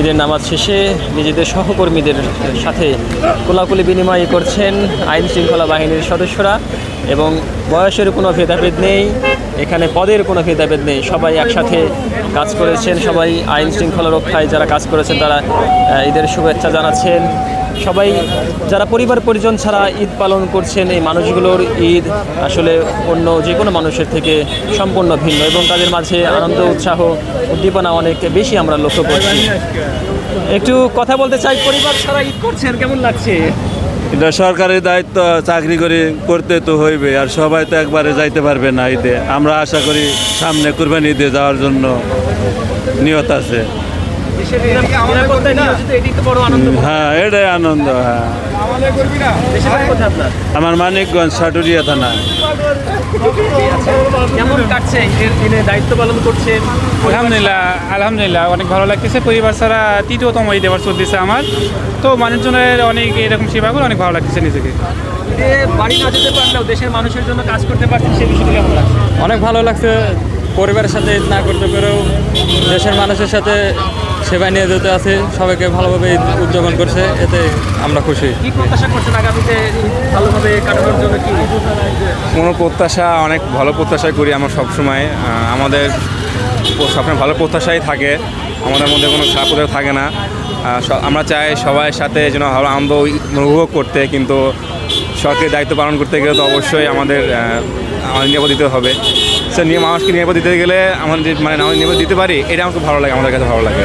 ঈদের নামাজ শেষে নিজেদের সহকর্মীদের সাথে কোলাকুলি বিনিময় করছেন আইন শৃঙ্খলা বাহিনীর সদস্যরা এবং বয়সের কোনো ভেদাভেদ নেই, এখানে পদের কোনো ভেদাভেদ নেই, সবাই একসাথে কাজ করেছেন। সবাই আইন শৃঙ্খলা রক্ষায় যারা কাজ করেছেন তারা ঈদের শুভেচ্ছা জানাচ্ছেন। সবাই যারা পরিবার পরিজন ছাড়া ঈদ পালন করছেন, এই মানুষগুলোর ঈদ আসলে অন্য যে কোনো মানুষের থেকে সম্পূর্ণ ভিন্ন এবং তাদের মাঝে আনন্দ উৎসাহ উদ্দীপনা অনেক বেশি আমরা লক্ষ্য করছি। একটু কথা বলতে চাই, পরিবার ছাড়া ঈদ করছেন, কেমন লাগছে? এটা সরকারের দায়িত্ব, চাকরি করতে তো হইবে, আর সবাই তো একবারে যাইতে পারবে না ঈদে। আমরা আশা করি সামনে কুরবানি ঈদে যাওয়ার জন্য নিয়ত আছে। হ্যাঁ, এটাই আনন্দ। হ্যাঁ, আমার মানিকগঞ্জ সাটুরিয়া থানা। কেমন কাটছে দায়িত্ব পালন করছেন? আলহামদুলিল্লাহ অনেক ভালো লাগতেছে। পরিবার ছাড়া তৃতীয়তম ঈদ এবার চলতেছে আমার, তো মানুষজনের অনেক এরকম সেবা করে অনেক ভালো লাগতেছে নিজেকে। বাড়ি না যেতে পারলেও দেশের মানুষের জন্য কাজ করতে পারছেন, সেই বিষয়টা কেমন লাগছে? অনেক ভালো লাগছে। পরিবারের সাথে ঈদ না করতে পেরেও দেশের মানুষের সাথে সেবা নিয়ে যেতে আছে, সবাইকে ভালোভাবে উদযাপন করছে, এতে আমরা খুশি। কি প্রত্যাশা করছেন আগামীতে ভালোভাবে কাটানোর জন্য? কি কোনো প্রত্যাশা, অনেক ভালো প্রত্যাশাই করি আমরা সবসময়। আমাদের সবসময় ভালো প্রত্যাশাই থাকে, আমাদের মধ্যে কোনো খারাপ প্রত্যাশা থাকে না। আমরা চাই সবার সাথে যেন ভালো আনন্দ উপভোগ করতে, কিন্তু সরকারি দায়িত্ব পালন করতে গেলে তো অবশ্যই আমাদের নিরাপদ দিতে হবে। সে মানুষকে নিরাপদ দিতে গেলে আমাদের নিরাপদ দিতে পারি, এটা আমার খুব ভালো লাগে, আমাদের কাছে ভালো লাগে।